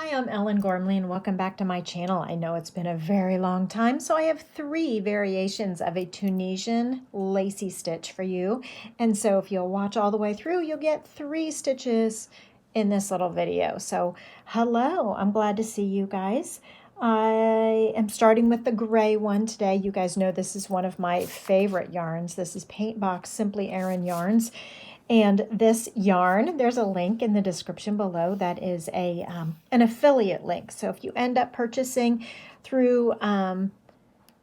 Hi, I'm Ellen Gormley and welcome back to my channel. I know it's been a very long time, so I have 3 variations of a Tunisian lacy stitch for you. And so if you'll watch all the way through, you'll get 3 stitches in this little video. So hello, I'm glad to see you guys. I am starting with the gray one today. You guys know this is one of my favorite yarns. This is Paintbox Simply Aran yarns. And this yarn, there's a link in the description below that is an affiliate link. So if you end up purchasing through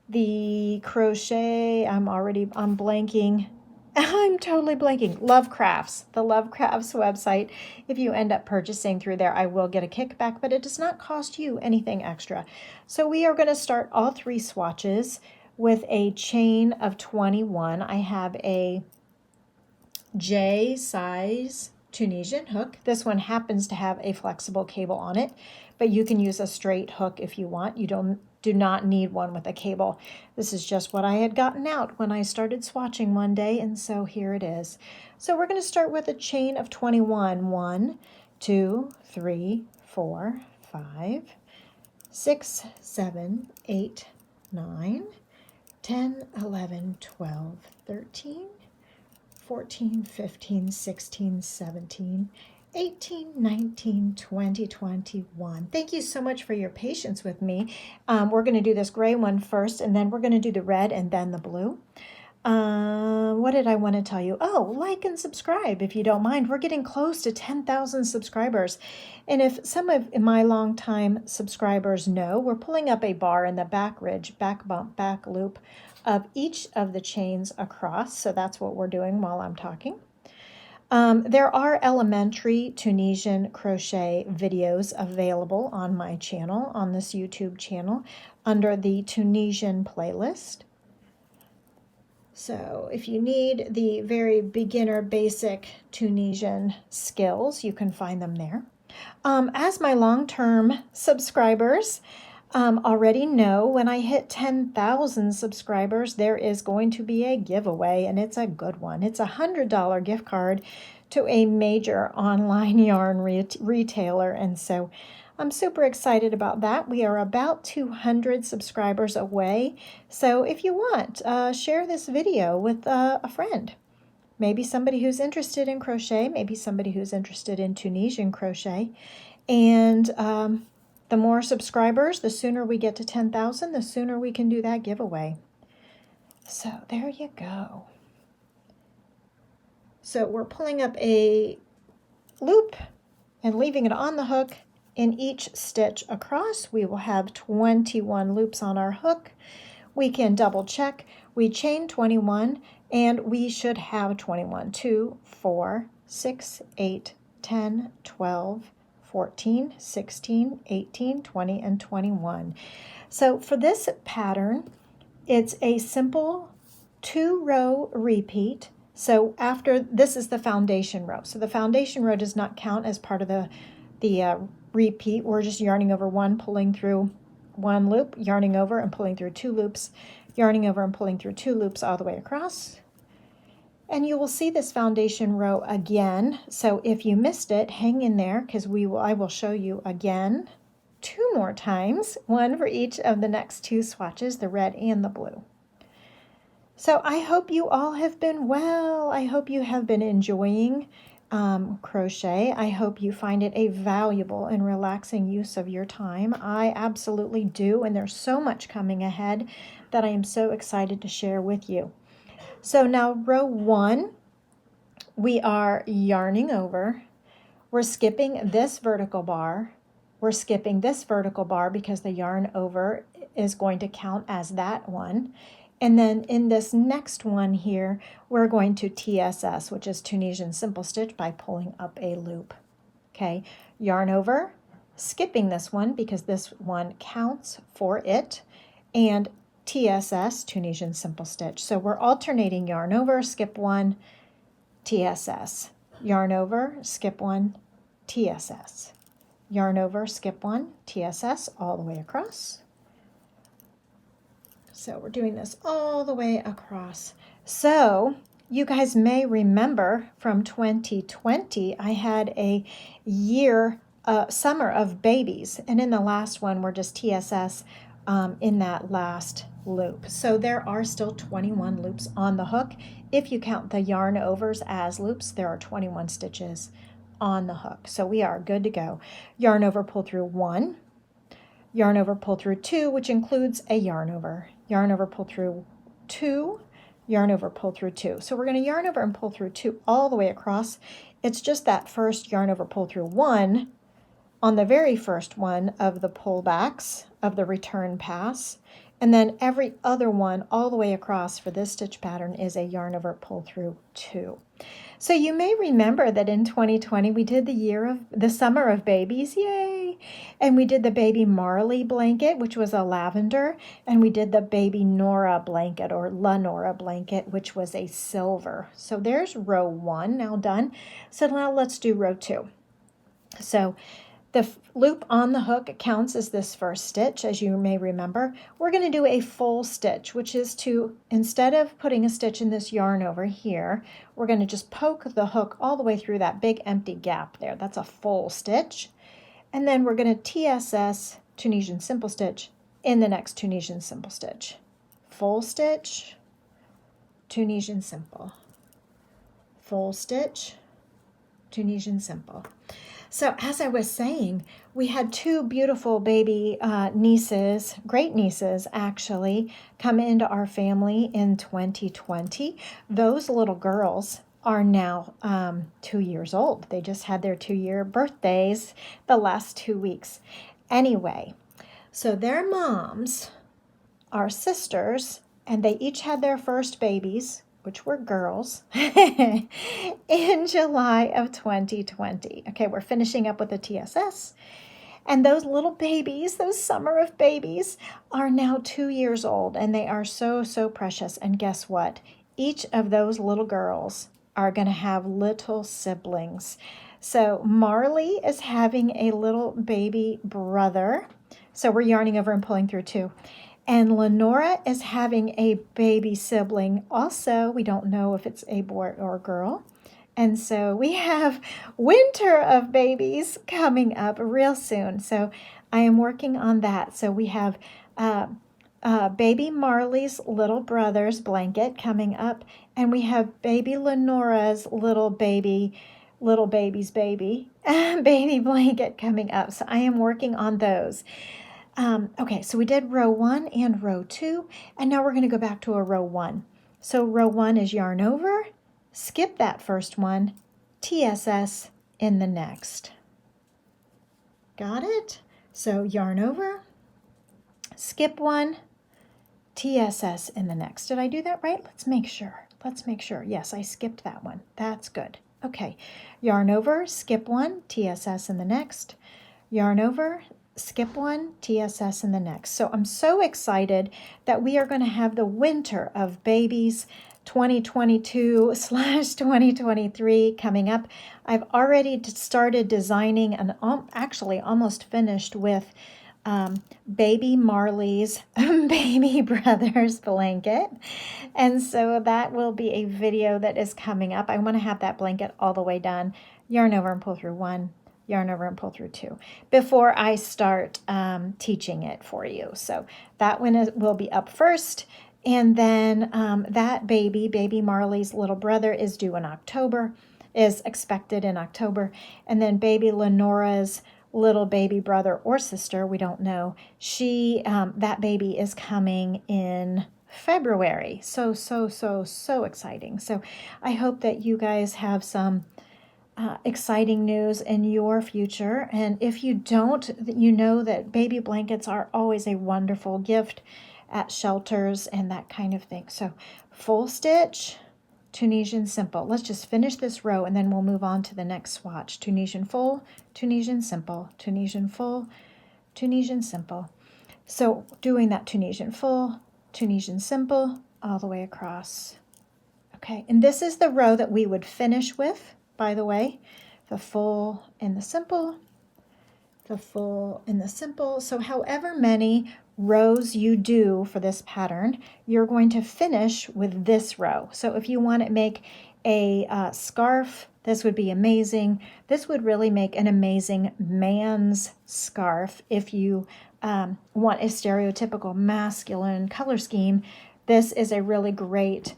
the crochet, I'm blanking. I'm totally blanking. Lovecrafts, the Lovecrafts website. If you end up purchasing through there, I will get a kickback, but it does not cost you anything extra. So we are going to start all 3 swatches with a chain of 21. I have a J size Tunisian hook. This one happens to have a flexible cable on it, but you can use a straight hook if you want. You do not need one with a cable. This is just what I had gotten out when I started swatching one day, and so here it is. So we're going to start with a chain of 21. 1, 2, 3, 4, 5, 6, 7, 8, 9, 10, 11, 12, 13, 14, 15, 16, 17, 18, 19, 20, 21. Thank you so much for your patience with me. We're going to do this gray one first, and then we're going to do the red and then the blue. What did I want to tell you? Oh, like and subscribe if you don't mind. We're getting close to 10,000 subscribers. And if some of my longtime subscribers know, we're pulling up a bar in the back ridge, back bump, back loop of each of the chains across. So that's what we're doing while I'm talking. There are elementary Tunisian crochet videos available on my channel, on this YouTube channel, under the Tunisian playlist. So if you need the very beginner basic Tunisian skills, you can find them there. As my long-term subscribers already know, when I hit 10,000 subscribers, there is going to be a giveaway, and it's a good one. It's a $100 gift card to a major online yarn retailer, and so I'm super excited about that. We are about 200 subscribers away, so if you want, share this video with a friend. Maybe somebody who's interested in crochet, maybe somebody who's interested in Tunisian crochet, and the more subscribers, the sooner we get to 10,000, the sooner we can do that giveaway. So there you go. So we're pulling up a loop and leaving it on the hook. In each stitch across, we will have 21 loops on our hook. We can double check. We chain 21, and we should have 21. 2, 4, 6, 8, 10, 12, 14, 16, 18, 20, and 21. So for this pattern, it's a simple 2-row repeat. So after this is the foundation row. So the foundation row does not count as part of the repeat. We're just yarning over one, pulling through one loop, yarning over and pulling through 2 loops, yarning over and pulling through 2 loops all the way across. And you will see this foundation row again. So if you missed it, hang in there, because I will show you again 2 more times, one for each of the next 2 swatches, the red and the blue. So I hope you all have been well. I hope you have been enjoying crochet. I hope you find it a valuable and relaxing use of your time. I absolutely do, and there's so much coming ahead that I am so excited to share with you. So now row 1, we are yarning over. We're skipping this vertical bar. We're skipping this vertical bar because the yarn over is going to count as that one. And then in this next one here, we're going to TSS, which is Tunisian Simple Stitch, by pulling up a loop. Okay, yarn over, skipping this one because this one counts for it, and TSS, Tunisian Simple Stitch. So we're alternating yarn over, skip one, TSS. Yarn over, skip one, TSS. Yarn over, skip one, TSS, all the way across. So we're doing this all the way across. So you guys may remember from 2020, I had a year summer of babies, and in the last one we're just TSS in that last loop. So there are still 21 loops on the hook. If you count the yarn overs as loops, there are 21 stitches on the hook. So we are good to go. Yarn over, pull through 1, yarn over, pull through 2, which includes a yarn over pull through 2, yarn over, pull through 2. So we're going to yarn over and pull through 2 all the way across. It's just that first yarn over, pull through 1 on the very first one of the pullbacks of the return pass, and then every other one all the way across for this stitch pattern is a yarn over, pull through 2. So you may remember that in 2020 we did the summer of babies, yay! And we did the baby Marley blanket, which was a lavender, and we did the baby Nora blanket or La Nora blanket, which was a silver. So there's row 1 now done. So now let's do row 2. So the loop on the hook counts as this first stitch, as you may remember. We're going to do a full stitch, which is to, instead of putting a stitch in this yarn over here, we're going to just poke the hook all the way through that big empty gap there. That's a full stitch. And then we're going to TSS, Tunisian simple stitch, in the next Tunisian simple stitch. Full stitch, Tunisian simple. Full stitch, Tunisian simple. So as I was saying, we had 2 beautiful baby nieces, great nieces actually, come into our family in 2020. Those little girls are now 2 years old. They just had their 2-year birthdays the last 2 weeks. Anyway, so their moms are sisters, and they each had their first babies, which were girls, in July of 2020. Okay, we're finishing up with the TSS. And those little babies, those summer of babies, are now 2 years old, and they are so, so precious. And guess what? Each of those little girls are going to have little siblings. So Marley is having a little baby brother. So we're yarning over and pulling through 2. And Lenora is having a baby sibling. Also, we don't know if it's a boy or a girl. And so we have winter of babies coming up real soon. So I am working on that. So we have baby Marley's little brother's blanket coming up. And we have baby Lenora's little baby's baby blanket coming up. So I am working on those. Okay, so we did row 1 and row 2, and now we're going to go back to a row 1. So row 1 is yarn over, skip that first one, TSS in the next. Got it? So yarn over, skip 1, TSS in the next. Did I do that right? Let's make sure. Yes, I skipped that one. That's good. Okay, yarn over, skip 1, TSS in the next. Yarn over, skip 1, TSS in the next. So I'm so excited that we are going to have the winter of babies 2022/2023 coming up. I've already started designing and actually almost finished with baby Marley's baby brother's blanket. And so that will be a video that is coming up. I want to have that blanket all the way done. Yarn over and pull through 1. Yarn over and pull through 2 before I start teaching it for you. So that one will be up first. And then that baby Marley's little brother is due in October, is expected in October. And then baby Lenora's little baby brother or sister, we don't know, that baby is coming in February. So exciting. So I hope that you guys have some exciting news in your future. And if you don't, you know that baby blankets are always a wonderful gift at shelters and that kind of thing. So full stitch, Tunisian simple. Let's just finish this row and then we'll move on to the next swatch. Tunisian full, Tunisian simple, Tunisian full, Tunisian simple. So doing that Tunisian full, Tunisian simple all the way across. Okay, and this is the row that we would finish with, by the way, the full and the simple, the full and the simple. So however many rows you do for this pattern, you're going to finish with this row. So if you want to make a scarf This would be amazing. This would really make an amazing man's scarf if you want a stereotypical masculine color scheme. This is a really great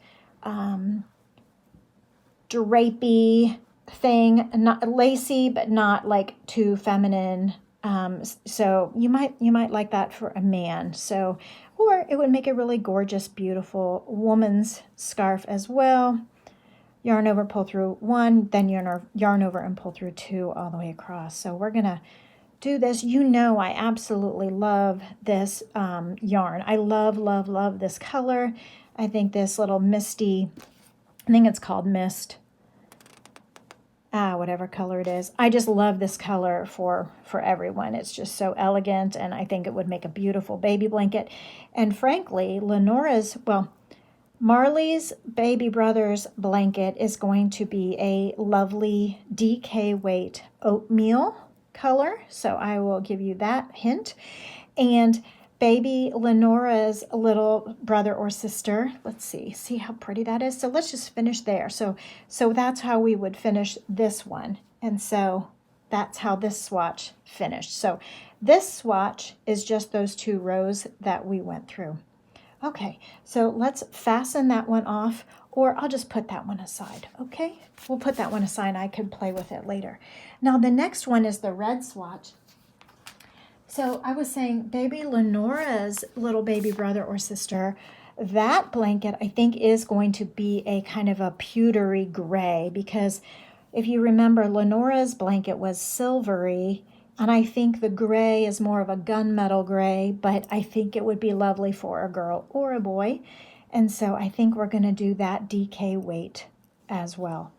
drapey thing, not lacy, but not like too feminine. So you might like that for a man. So, or it would make a really gorgeous, beautiful woman's scarf as well. Yarn over, pull through 1, then yarn over and pull through 2 all the way across. So we're gonna do this. You know, I absolutely love this yarn. I love this color. I think this little misty, I think it's called Mist, whatever color it is. I just love this color for everyone. It's just so elegant, and I think it would make a beautiful baby blanket. And frankly, Marley's baby brother's blanket is going to be a lovely DK weight oatmeal color. So I will give you that hint. And baby Lenora's little brother or sister, let's see how pretty that is. So let's just finish there. So that's how we would finish this one. And so that's how this swatch finished. So this swatch is just those 2 rows that we went through. Okay, so let's fasten that one off, or I'll just put that one aside, okay? We'll put that one aside. I can play with it later. Now, the next one is the red swatch. So I was saying baby Lenora's little baby brother or sister, that blanket I think is going to be a kind of a pewtery gray, because if you remember, Lenora's blanket was silvery, and I think the gray is more of a gunmetal gray, but I think it would be lovely for a girl or a boy. And so I think we're going to do that DK weight as well.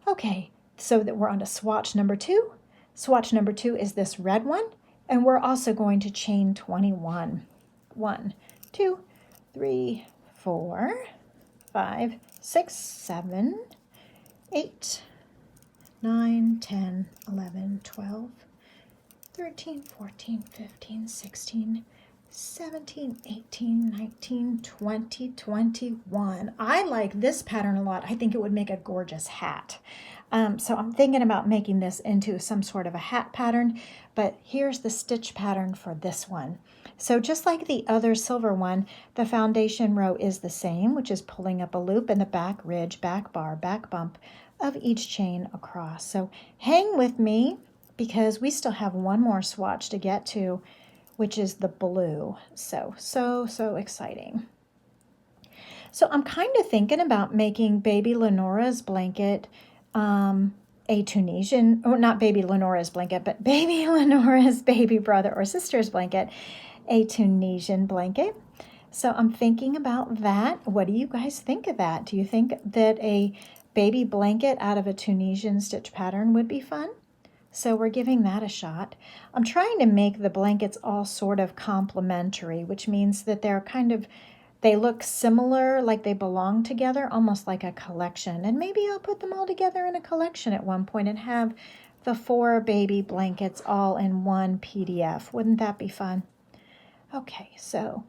Okay, so that we're on to swatch number 2. Swatch number 2 is this red one, and we're also going to chain 21. 1, 2, 3, 4, 5, 6, 7, 8, 9, 10, 11, 12, 13, 14, 15, 16, 17, 18, 19, 20, 21. I like this pattern a lot. I think it would make a gorgeous hat. So I'm thinking about making this into some sort of a hat pattern, but here's the stitch pattern for this one. So just like the other silver one, the foundation row is the same, which is pulling up a loop in the back ridge, back bar, back bump of each chain across. So hang with me, because we still have one more swatch to get to, which is the blue. So exciting. So I'm kind of thinking about making baby Lenora's blanket a Tunisian, or not baby Lenora's blanket, but baby Lenora's baby brother or sister's blanket, a Tunisian blanket. So I'm thinking about that. What do you guys think of that? Do you think that a baby blanket out of a Tunisian stitch pattern would be fun? So we're giving that a shot. I'm trying to make the blankets all sort of complementary, which means that they look similar, like they belong together, almost like a collection. And maybe I'll put them all together in a collection at one point and have the 4 baby blankets all in one PDF. Wouldn't that be fun? Okay, so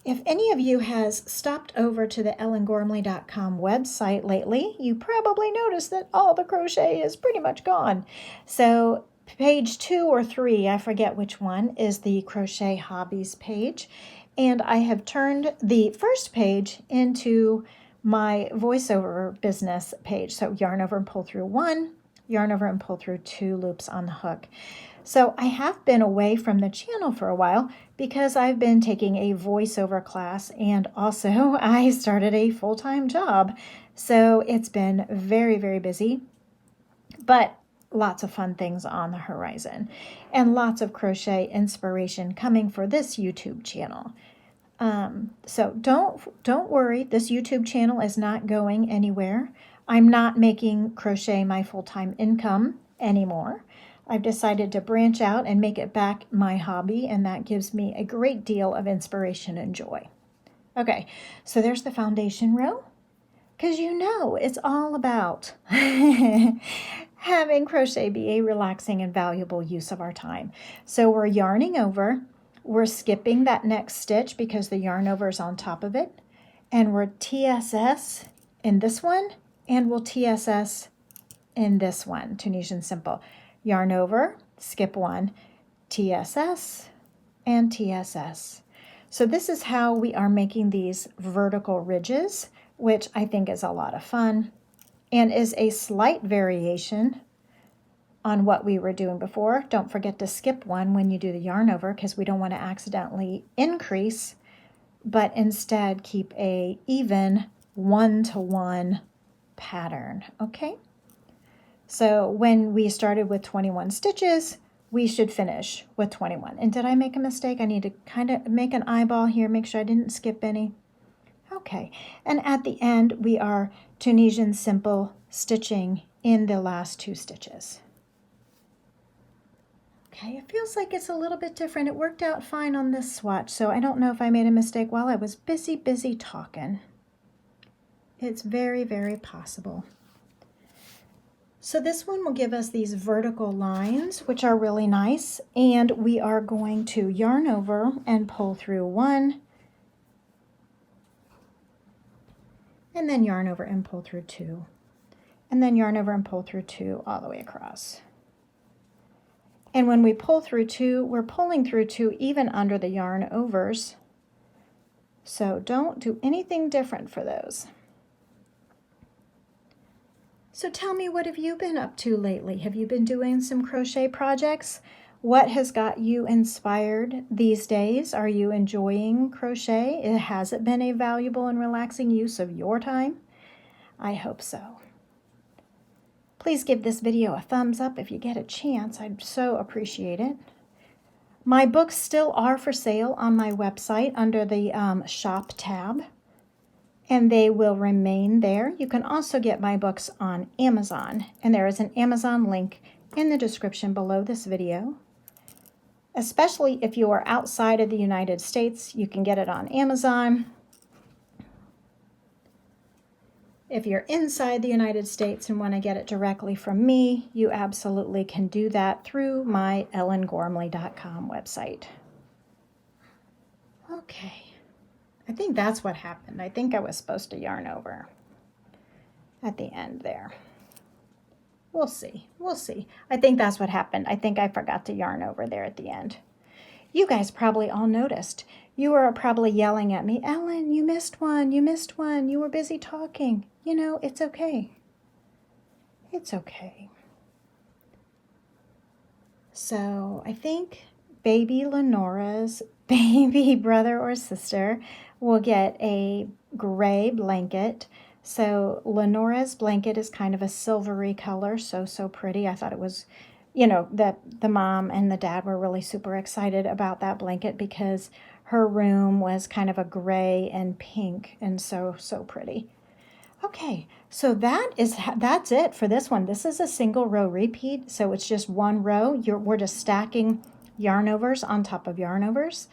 if any of you has stopped over to the ellengormley.com website lately, you probably noticed that all the crochet is pretty much gone. So page 2 or 3, I forget which one, is the crochet hobbies page. And I have turned the first page into my voiceover business page. So yarn over and pull through 1, yarn over and pull through 2 loops on the hook. So I have been away from the channel for a while because I've been taking a voiceover class, and also I started a full-time job. So it's been very, very busy, but lots of fun things on the horizon and lots of crochet inspiration coming for this YouTube channel. So don't worry, this YouTube channel is not going anywhere. I'm not making crochet my full-time income anymore. I've decided to branch out and make it back my hobby, and that gives me a great deal of inspiration and joy. Okay, so there's the foundation row, because you know it's all about having crochet be a relaxing and valuable use of our time. So we're yarning over, we're skipping that next stitch because the yarn over is on top of it, and we're TSS in this one, and we'll TSS in this one, Tunisian Simple. Yarn over, skip one, TSS, and TSS. So this is how we are making these vertical ridges, which I think is a lot of fun and is a slight variation on what we were doing before. Don't forget to skip one when you do the yarn over because we don't want to accidentally increase, but instead keep a even 1-to-1 pattern, okay? So when we started with 21 stitches, we should finish with 21. And did I make a mistake? I need to kind of make an eyeball here, make sure I didn't skip any. Okay, and at the end, we are Tunisian Simple stitching in the last 2 stitches. Okay, it feels like it's a little bit different. It worked out fine on this swatch, so I don't know if I made a mistake while I was busy talking. It's very, very possible. So this one will give us these vertical lines, which are really nice, and we are going to yarn over and pull through 1, and then yarn over and pull through 2, and then yarn over and pull through 2 all the way across. And when we pull through 2, we're pulling through 2 even under the yarn overs. So don't do anything different for those. So tell me, what have you been up to lately? Have you been doing some crochet projects? What has got you inspired these days? Are you enjoying crochet? Has it been a valuable and relaxing use of your time? I hope so. Please give this video a thumbs up if you get a chance. I'd so appreciate it. My books still are for sale on my website under the shop tab, and they will remain there. You can also get my books on Amazon, and there is an Amazon link in the description below this video. Especially if you are outside of the United States, you can get it on Amazon. If you're inside the United States and want to get it directly from me, you absolutely can do that through my ellengormley.com website. Okay, I think that's what happened. I think I was supposed to yarn over at the end there. We'll see. We'll see. I think that's what happened. I think I forgot to yarn over there at the end. You guys probably all noticed. You were probably yelling at me, Ellen, you missed one, you missed one, you were busy talking. You know, it's okay. It's okay. So I think baby Lenora's baby brother or sister will get a gray blanket. So Lenora's blanket is kind of a silvery color, so pretty. I thought it was, you know, the mom and the dad were really super excited about that blanket because her room was kind of a gray and pink and so pretty. Okay, so that's it for this one. This is a single row repeat, so it's just one row. We're just stacking yarn overs on top of yarn overs,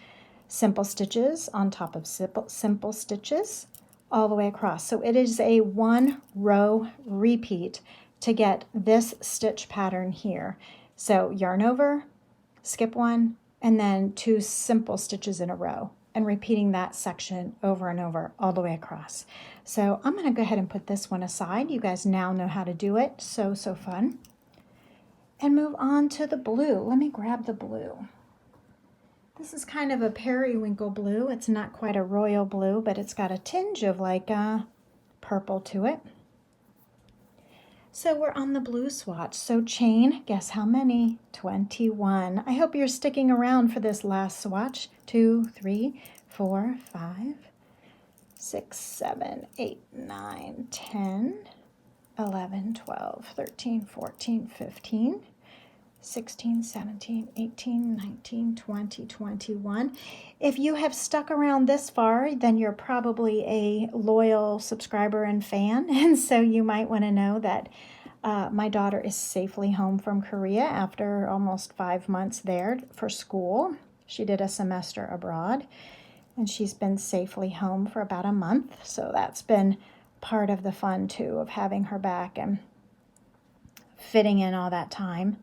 simple stitches on top of simple stitches all the way across. So it is a 1 row repeat to get this stitch pattern here. So yarn over, skip 1, and then 2 simple stitches in a row, and repeating that section over and over all the way across. So I'm going to go ahead and put this one aside. You guys now know how to do it. So fun. And move on to the blue. Let me grab the blue. This is kind of a periwinkle blue. It's not quite a royal blue, but it's got a tinge of like purple to it. So we're on the blue swatch. So chain, guess how many? 21. I hope you're sticking around for this last swatch. 2, 3, 4, 5, 6, 7, 8, 9, 10, 11, 12, 13, 14, 15, 16, 17, 18, 19, 20, 21. If you have stuck around this far, then you're probably a loyal subscriber and fan, and so you might want to know that my daughter is safely home from Korea after almost 5 months there for school. She did a semester abroad, and she's been safely home for about a month, so that's been part of the fun, too, of having her back and fitting in all that time.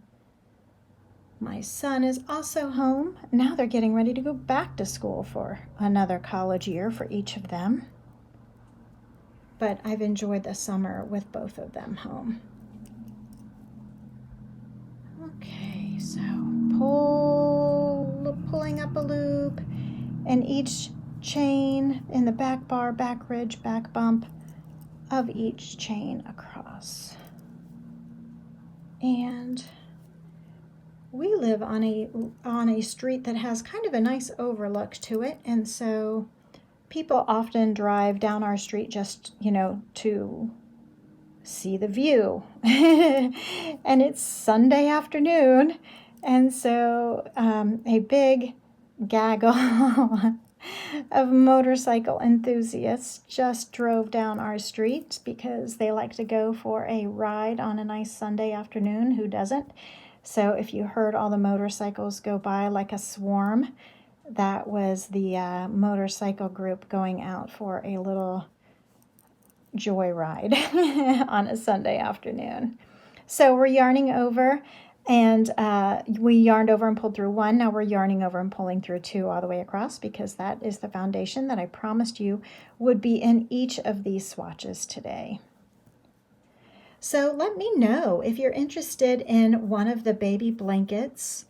My son is also home. Now they're getting ready to go back to school for another college year for each of them. But I've enjoyed the summer with both of them home. Okay, so pulling up a loop, and each chain in the back bar, back ridge, back bump of each chain across. And we live on a street that has kind of a nice overlook to it, and so people often drive down our street just, to see the view. And it's Sunday afternoon, and so a big gaggle of motorcycle enthusiasts just drove down our street because they like to go for a ride on a nice Sunday afternoon. Who doesn't? So if you heard all the motorcycles go by like a swarm, that was the motorcycle group going out for a little joyride on a Sunday afternoon. So we're yarning over, and we yarned over and pulled through 1. Now we're yarning over and pulling through 2 all the way across, because that is the foundation that I promised you would be in each of these swatches today. So let me know if you're interested in one of the baby blankets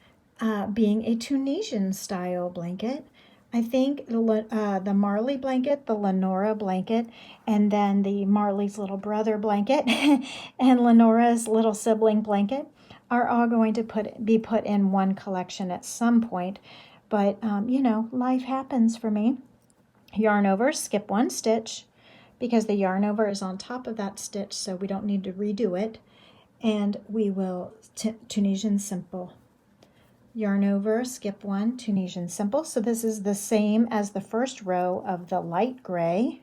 being a Tunisian style blanket. I think the Marley blanket, the Lenora blanket, and then the Marley's little brother blanket and Lenora's little sibling blanket are all going to be put in one collection at some point. But, life happens for me. Yarn over, skip 1 stitch, because the yarn over is on top of that stitch, so we don't need to redo it. And we will Tunisian simple. Yarn over, skip 1, Tunisian simple. So this is the same as the first row of the light gray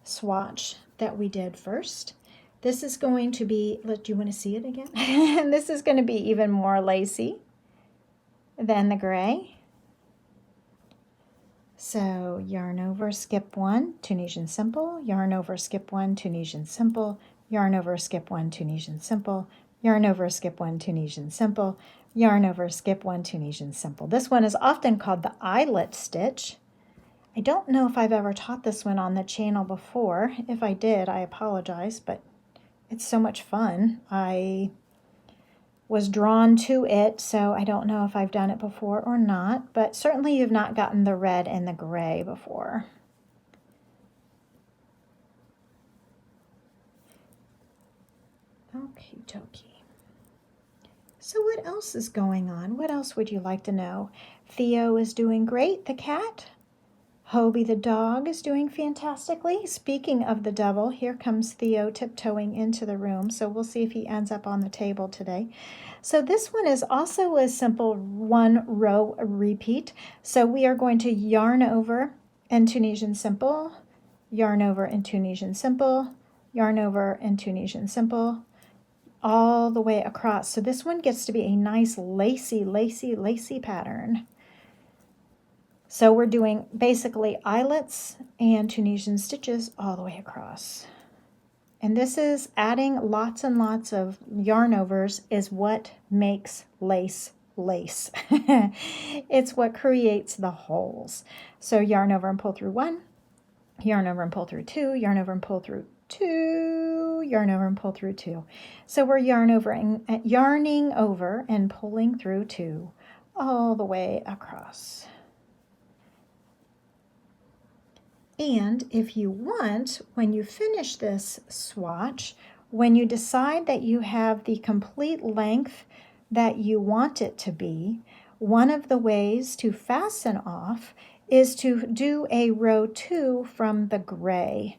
swatch that we did first. This is going to be, do you want to see it again? And this is going to be even more lacy than the gray. So yarn over, skip 1, Tunisian simple, yarn over, skip 1, Tunisian simple, yarn over, skip 1, Tunisian simple, yarn over, skip 1, Tunisian simple, yarn over, skip 1, Tunisian simple. This one is often called the Eyelet Stitch. I don't know if I've ever taught this one on the channel before. If I did, I apologize, but it's so much fun. I was drawn to it, so I don't know if I've done it before or not, but certainly you've not gotten the red and the gray before. Okie dokie. So what else is going on? What else would you like to know? Theo is doing great, the cat. Hobie the dog is doing fantastically. Speaking of the devil, here comes Theo tiptoeing into the room, so we'll see if he ends up on the table today. So this one is also a simple 1 row repeat. So we are going to yarn over and Tunisian simple, yarn over and Tunisian simple, yarn over and Tunisian simple, all the way across. So this one gets to be a nice lacy, lacy, lacy pattern. So we're doing basically eyelets and Tunisian stitches all the way across. And this is adding lots and lots of yarn overs is what makes lace lace. It's what creates the holes. So yarn over and pull through 1, yarn over and pull through 2, yarn over and pull through 2, yarn over and pull through 2. So we're yarning over and pulling through 2 all the way across. And if you want, when you finish this swatch, when you decide that you have the complete length that you want it to be, one of the ways to fasten off is to do a row 2 from the gray.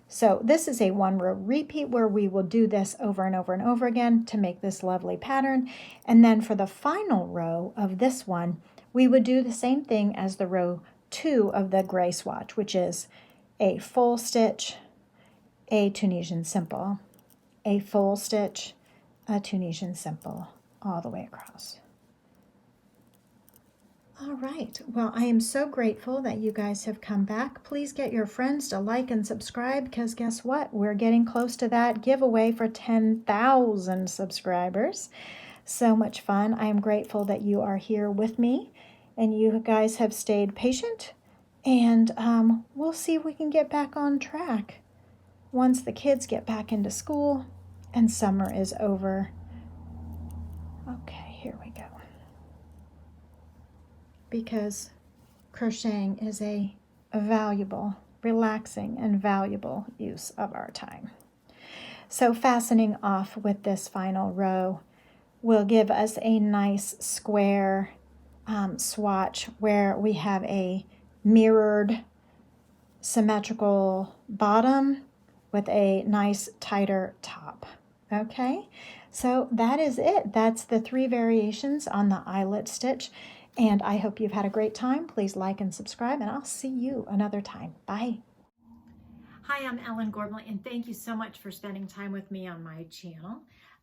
So this is a 1 row repeat where we will do this over and over and over again to make this lovely pattern. And then for the final row of this one, we would do the same thing as the row 2 of the gray swatch, which is a full stitch, a Tunisian simple, a full stitch, a Tunisian simple, all the way across. All right, well, I am so grateful that you guys have come back. Please get your friends to like and subscribe, because guess what? We're getting close to that giveaway for 10,000 subscribers. So much fun. I am grateful that you are here with me and you guys have stayed patient, and we'll see if we can get back on track once the kids get back into school and summer is over. Okay. because crocheting is a valuable, relaxing, and valuable use of our time. So fastening off with this final row will give us a nice square swatch where we have a mirrored symmetrical bottom with a nice tighter top. Okay, so that is it. That's the 3 variations on the eyelet stitch, and I hope you've had a great time. Please like and subscribe, and I'll see you another time. Bye. Hi, I'm Ellen Gormley, and thank you so much for spending time with me on my channel.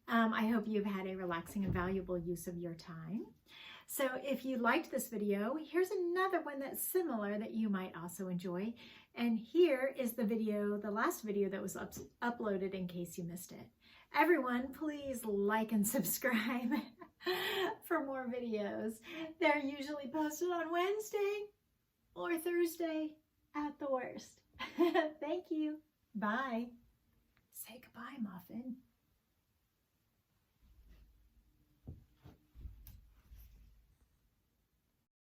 I hope you've had a relaxing and valuable use of your time. So if you liked this video, here's another one that's similar that you might also enjoy. And here is the video, the last video that was uploaded in case you missed it. Everyone, please like and subscribe for more videos. They're usually posted on Wednesday or Thursday at the worst. Thank you. Bye. Say goodbye, Muffin.